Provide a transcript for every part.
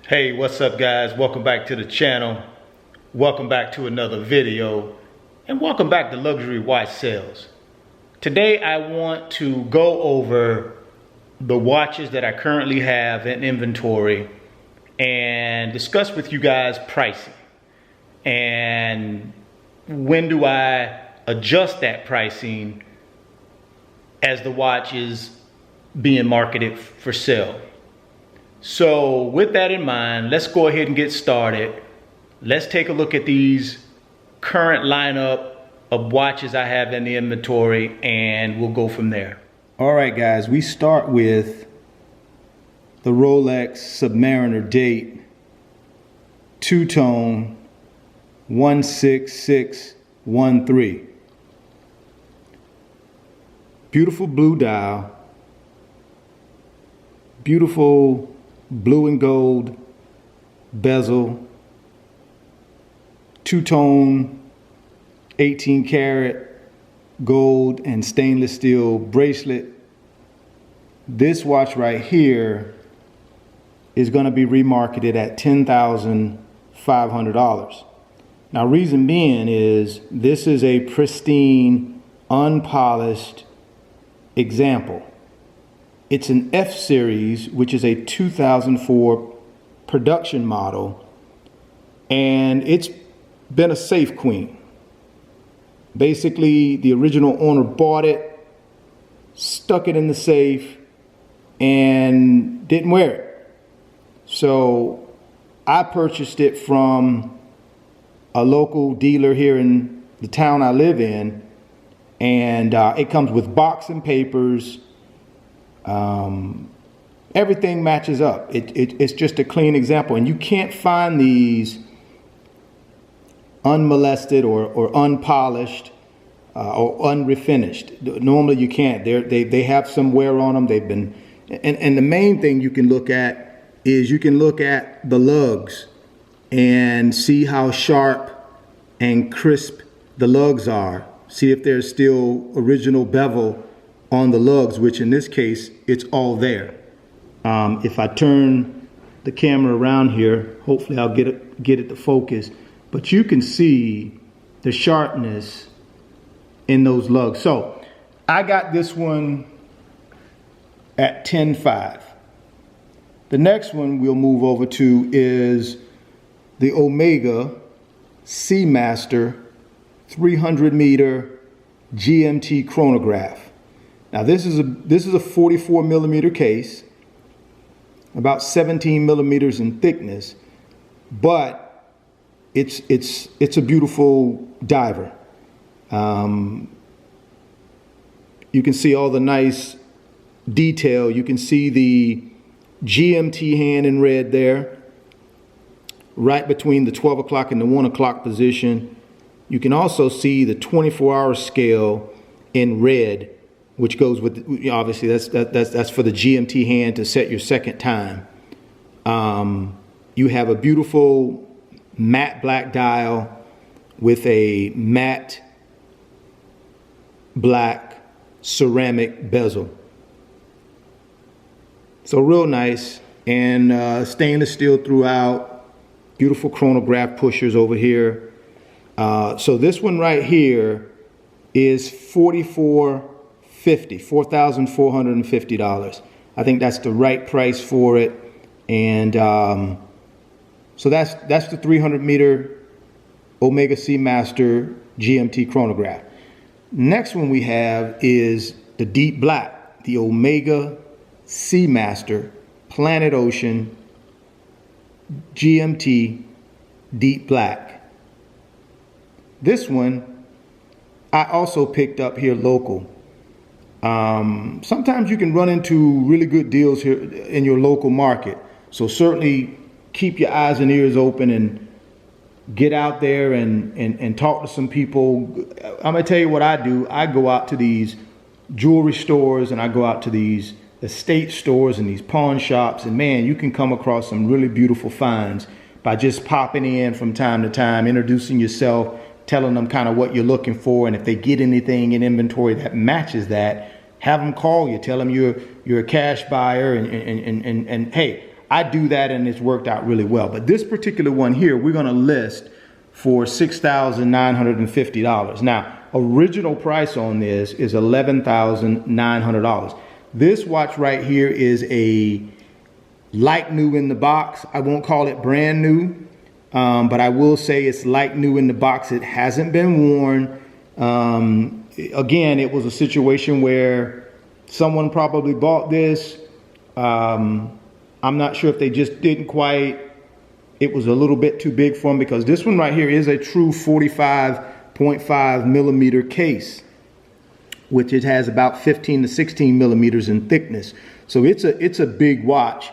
Hey, what's up guys? Welcome back to the channel. Welcome back to another video. And welcome back to Luxury Watch Sales. Today I want to go over the watches that I currently have in inventory and discuss with you guys pricing. And when do I adjust that pricing as the watch is being marketed for sale. So with that in mind, let's go ahead and get started. Let's take a look at these current lineup of watches I have in the inventory and we'll go from there. All right guys, we start with the Rolex Submariner date, two-tone 16613. Beautiful blue dial, beautiful blue and gold bezel, two-tone 18 karat gold and stainless steel bracelet. This watch right here is going to be remarketed at $10,500. Now reason being is this is a pristine, unpolished example. It's an F series, which is a 2004 production model, and it's been a safe queen. Basically, the original owner bought it, stuck it in the safe, and didn't wear it. So I purchased it from a local dealer here in the town I live in, and it comes with box and papers. Everything matches up. It's just a clean example, and you can't find these unmolested or unpolished or unrefinished. Normally you can't. They have some wear on them. They've been, and the main thing you can look at is you can look at the lugs and see how sharp and crisp the lugs are. See if there's still original bevel on the lugs, which in this case, it's all there. If I turn the camera around here, hopefully I'll get it to focus, but you can see the sharpness in those lugs. So I got this one at $10,500. The next one we'll move over to is the Omega Seamaster 300 meter GMT chronograph. Now this is a 44 millimeter case, about 17 millimeters in thickness, but it's a beautiful diver. You can see all the nice detail. You can see the GMT hand in red there, right between the 12 o'clock and the 1 o'clock position. You can also see the 24-hour scale in red, which goes with, obviously that's for the GMT hand to set your second time. You have a beautiful matte black dial with a matte black ceramic bezel. So real nice, and stainless steel throughout. Beautiful chronograph pushers over here. So this one right here is $4,450. I think that's the right price for it. And so that's the 300 meter Omega Seamaster GMT chronograph. Next one we have is the deep black, the Omega Seamaster Planet Ocean GMT deep black. This one I also picked up here local. Sometimes you can run into really good deals here in your local market. So certainly keep your eyes and ears open and get out there and talk to some people. I'm gonna tell you what I do. I go out to these jewelry stores and I go out to these estate stores and these pawn shops, and man, you can come across some really beautiful finds by just popping in from time to time, introducing yourself, telling them kind of what you're looking for, and if they get anything in inventory that matches that, have them call you, tell them you're a cash buyer, and hey, I do that and it's worked out really well. But this particular one here, we're going to list for $6,950. Now, original price on this is $11,900. This watch right here is a like new in the box. I won't call it brand new, but I will say it's like new in the box. It hasn't been worn. Again, it was a situation where someone probably bought this. I'm not sure if they just didn't quite, it was a little bit too big for them, because this one right here is a true 45.5 millimeter case, which it has about 15 to 16 millimeters in thickness. So it's a big watch,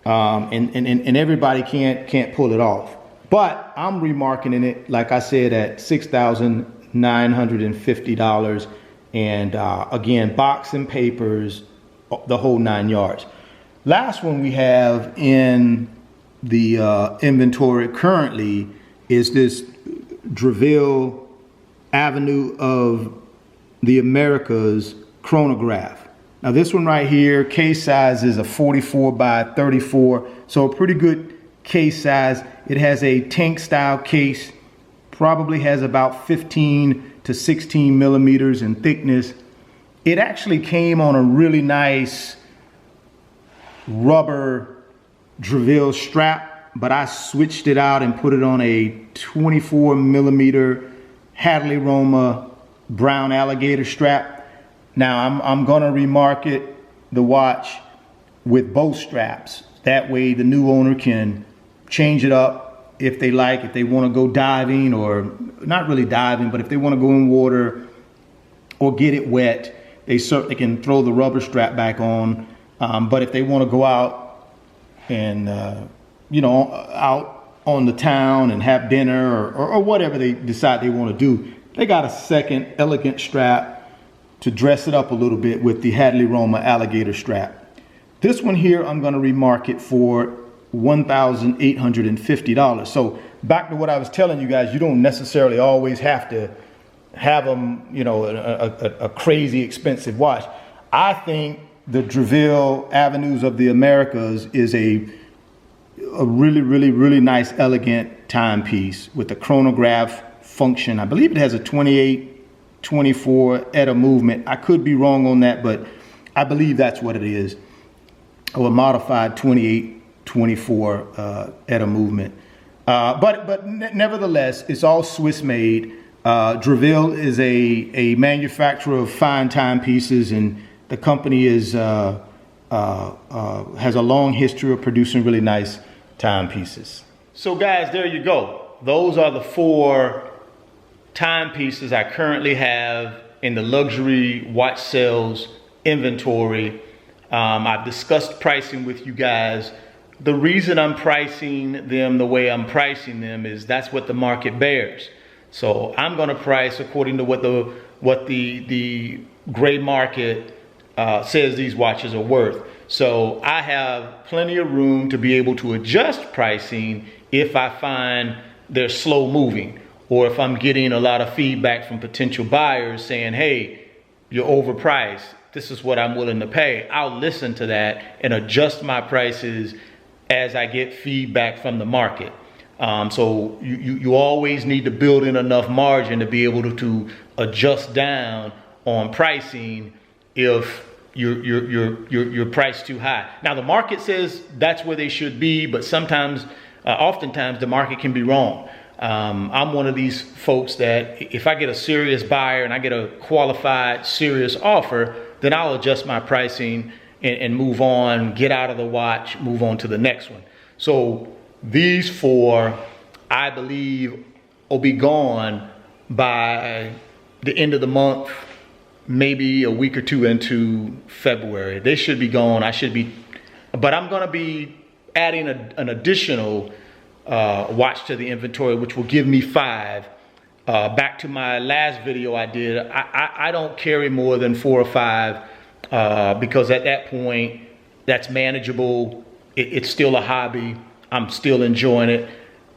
and everybody can't pull it off. But I'm remarketing it, like I said, at $6,950, and again, box and papers, the whole 9 yards. Last one we have in the inventory currently is this Drivol Avenue of the Americas Chronograph. Now this one right here, case size is a 44 by 34, so a pretty good case size. It has a tank style case, probably has about 15 to 16 millimeters in thickness. It actually came on a really nice rubber Drivol strap, but I switched it out and put it on a 24 millimeter Hadley Roma brown alligator strap. Now I'm gonna remarket the watch with both straps. That way the new owner can change it up if they like, if they want to go diving, or not really diving, but if they want to go in water or get it wet, they certainly can throw the rubber strap back on. But if they want to go out and, out on the town and have dinner or whatever they decide they want to do, they got a second elegant strap to dress it up a little bit with the Hadley Roma alligator strap. This one here, I'm going to remarket for $1,850. So back to what I was telling you guys, you don't necessarily always have to have them, a crazy expensive watch. I think the Drivol Avenues of the Americas is a really, really, really nice, elegant timepiece with the chronograph function. I believe it has a 28-24 ETA movement. I could be wrong on that, but I believe that's what it is, or a modified 28-24 ETA movement. But nevertheless, it's all Swiss made. Drivol is a manufacturer of fine timepieces, and the company is has a long history of producing really nice timepieces. So guys, there you go. Those are the 4 timepieces I currently have in the luxury watch sales inventory. I've discussed pricing with you guys. The reason I'm pricing them the way I'm pricing them is that's what the market bears. So I'm going to price according to what the gray market says these watches are worth. So I have plenty of room to be able to adjust pricing if I find they're slow moving, or if I'm getting a lot of feedback from potential buyers saying, hey, you're overpriced, this is what I'm willing to pay. I'll listen to that and adjust my prices as I get feedback from the market. So you always need to build in enough margin to be able to adjust down on pricing if you're priced too high. Now the market says that's where they should be, but sometimes, oftentimes the market can be wrong. I'm one of these folks that if I get a serious buyer and I get a qualified, serious offer, then I'll adjust my pricing and move on, get out of the watch, move on to the next one. So these 4, I believe, will be gone by the end of the month, maybe a week or 2 into February. They should be gone. But I'm gonna be adding an additional watch to the inventory, which will give me 5. Back to my last video I did, I don't carry more than 4 or 5 because at that point, that's manageable. It's still a hobby. I'm still enjoying it.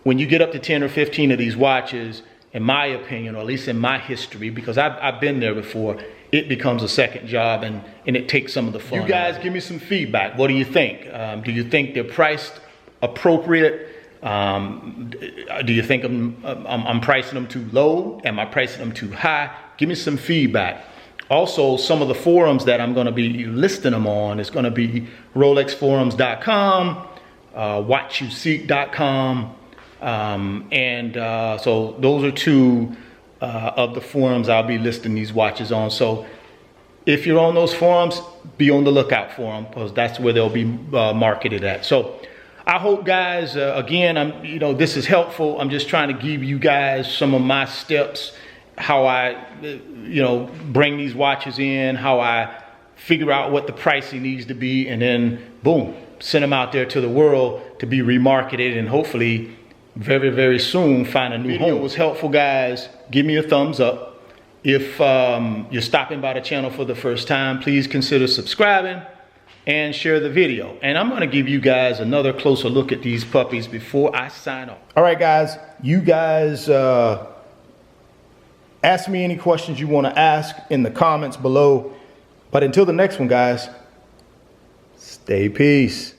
When you get up to 10 or 15 of these watches, in my opinion, or at least in my history, because I've been there before, it becomes a second job and it takes some of the fun. You guys give me some feedback. What do you think? Do you think they're priced appropriate? Do you think I'm pricing them too low? Am I pricing them too high? Give me some feedback. Also, some of the forums that I'm going to be listing them on is going to be RolexForums.com, WatchYouSeek.com, so those are two of the forums I'll be listing these watches on. So if you're on those forums, be on the lookout for them, because that's where they'll be marketed at. So I hope, guys, again, this is helpful. I'm just trying to give you guys some of my steps, how I, bring these watches in, how I figure out what the pricing needs to be, and then boom, send them out there to the world to be remarketed, and hopefully very, very soon find a new home. If it was helpful, guys, give me a thumbs up. If you're stopping by the channel for the first time, please consider subscribing and share the video. And I'm gonna give you guys another closer look at these puppies before I sign off. All right, guys, you guys ask me any questions you wanna ask in the comments below. But until the next one, guys, stay peace.